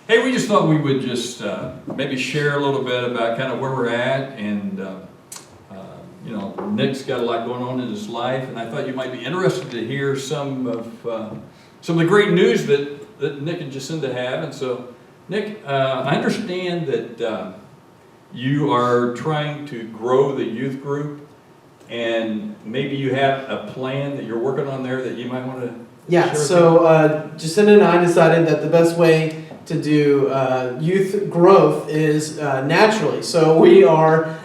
Hey, we just thought we would just maybe share a little bit about kind of where we're at, and you know, Nick's got a lot going on in his life, and I thought you might be interested to hear some of the great news that Nick and Jacinda have. And so, Nick, I understand that you are trying to grow the youth group, and maybe you have a plan that you're working on there that you might want to. Yeah, so Jacinda and I decided that the best way to do youth growth is naturally. So we are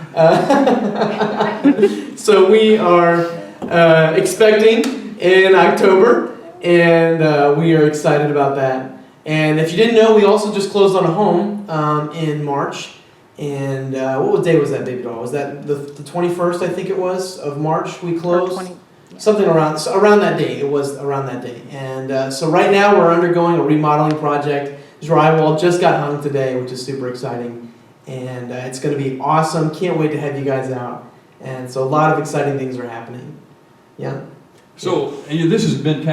expecting in October, and we are excited about that. And if you didn't know, we also just closed on a home in March. And what day was that, baby doll? Was that the 21st, I think it was, of March we closed? Something around that day. It was around that day. And so right now we're undergoing a remodeling project. Drywall just got hung today, which is super exciting. And it's going to be awesome. Can't wait to have you guys out. And so a lot of exciting things are happening. Yeah. So this has been it's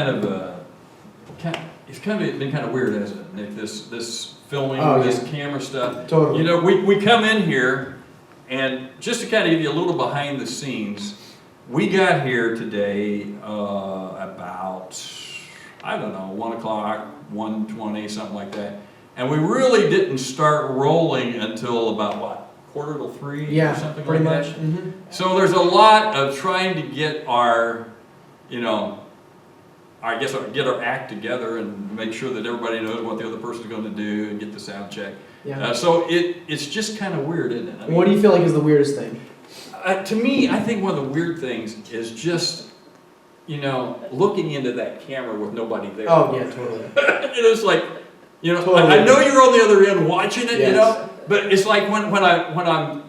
been kind of weird, hasn't it, Nick? This filming, this camera stuff. Totally. You know, we come in here, and just to kind of give you a little behind the scenes, we got here today about, I don't know, 1 o'clock, 1:20, something like that. And we really didn't start rolling until about, what, 2:45 or something pretty like much. that? Mm-hmm. So there's a lot of trying to get our, get our act together and make sure that everybody knows what the other person's going to do and get the sound check. Yeah. So it's just kind of weird, isn't it? I mean, what do you feel like is the weirdest thing? To me, I think one of the weird things is just, looking into that camera with nobody there. Oh, yeah, totally. It's like, Totally. I know you're on the other end watching it, Yes. but it's like when I'm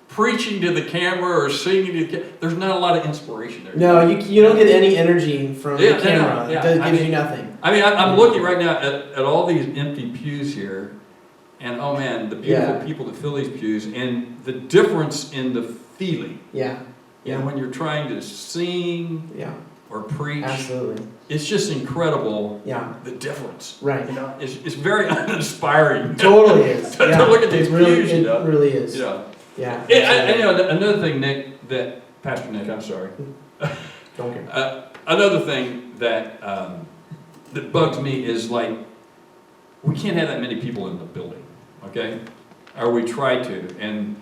preaching to the camera or singing to the camera, there's not a lot of inspiration there. No, you don't get any energy from the camera. Yeah. It gives you nothing. I mean, I'm looking right now at all these empty pews here, and oh man, the beautiful people that fill these pews, and the difference in the feeling. Yeah. When you're trying to sing or preach. Absolutely. It's just incredible. Yeah. The difference. Right. It's very uninspiring. Totally is. to look at these pews, It really is. Yeah. Another thing, Nick, Pastor Nick, I'm sorry. Don't care. Another thing that bugs me is, like, we can't have that many people in the building, okay? Or we try to. And,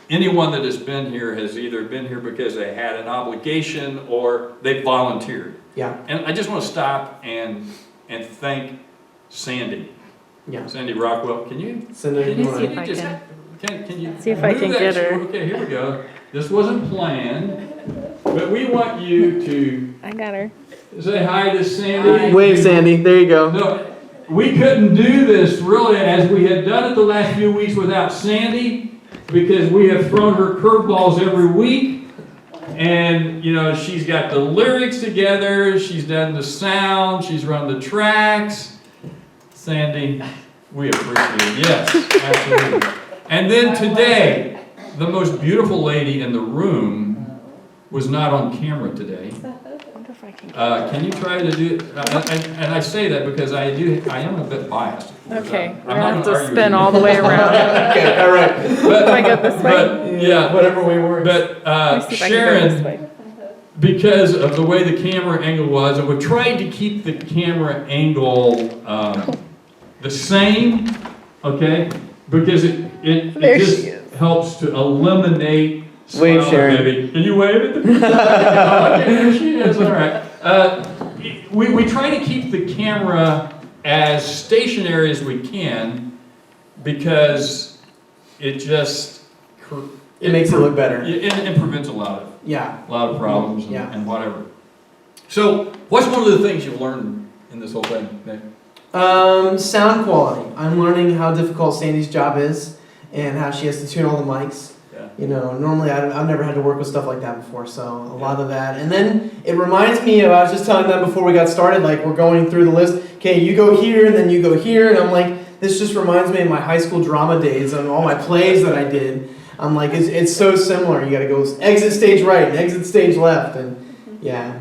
anyone that has been here has either been here because they had an obligation or they volunteered. Yeah. And I just want to stop and thank Sandy. Yeah. Sandy Rockwell, can you? Send it. Can you see if I can get her. Okay, here we go. This wasn't planned, but we want you to. I got her. Say hi to Sandy. Wave, Sandy. There you go. No, we couldn't do this really as we had done it the last few weeks without Sandy, because we have thrown her curveballs every week. And, she's got the lyrics together, she's done the sound, she's run the tracks. Sandy, we appreciate it. Yes, absolutely. And then today, the most beautiful lady in the room was not on camera today. Can you try to do it? And I say that because I am a bit biased. Okay, we're going to have to spin all the way around. Okay, all right. If I go this way? Yeah, whatever way works. But Sharon, because of the way the camera angle was, and we tried to keep the camera angle the same, okay? Because it just helps to eliminate. Wave, Sharon. Baby. Can you wave at the okay, there she is. All right. We try to keep the camera as stationary as we can because it just makes it look better. It prevents a lot of problems and whatever. So, what's one of the things you've learned in this whole thing, Nick? Sound quality. I'm learning how difficult Sandy's job is and how she has to tune all the mics. Normally I've never had to work with stuff like that before, so a lot of that. And then it reminds me of, I was just telling them before we got started, like we're going through the list, okay, you go here and then you go here, and I'm like, this just reminds me of my high school drama days and all my plays that I did. I'm like, it's so similar. You gotta go exit stage right and exit stage left, and yeah.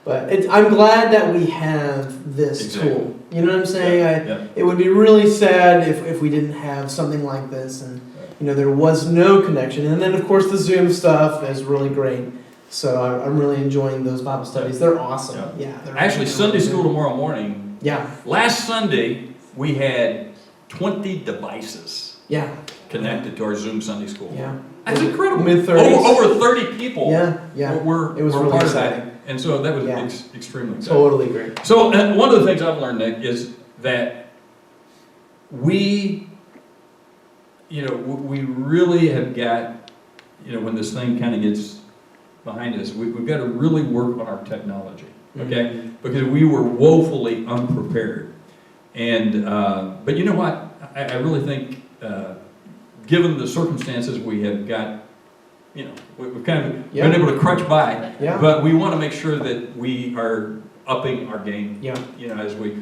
But I'm glad that we have this Exactly. tool. You know what I'm saying? Yeah. It would be really sad if we didn't have something like this, and there was no connection. And then of course the Zoom stuff is really great. So I'm really enjoying those Bible studies. They're awesome. Yeah. They're Actually, really Sunday good. school tomorrow morning. Yeah. Last Sunday, we had 20 devices Yeah. connected to our Zoom Sunday school. Yeah. That's incredible. Mid-30s. Over 30 people Yeah. were It was were really part exciting. of that. And so that was Yeah. extremely exciting. Totally great. So one of the things I've learned, Nick, is that we really have got, when this thing kind of gets behind us, we've got to really work on our technology, okay? Because we were woefully unprepared. And, but you know what? I really think, given the circumstances we have got, we've kind of been able to crutch by, but we want to make sure that we are upping our game, as we,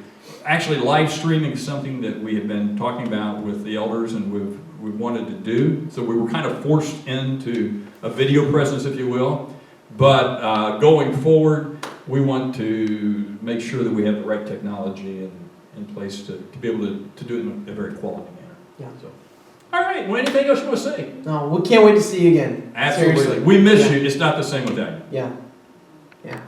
actually live streaming is something that we have been talking about with the elders and we've wanted to do. So we were kind of forced into a video presence, if you will. But going forward, we want to make sure that we have the right technology in place to be able to do it in a very quality manner. Yeah. So. All right, well, anything else you want to say? No, we can't wait to see you again. Absolutely. Seriously. We miss you. It's not the same without you. Yeah.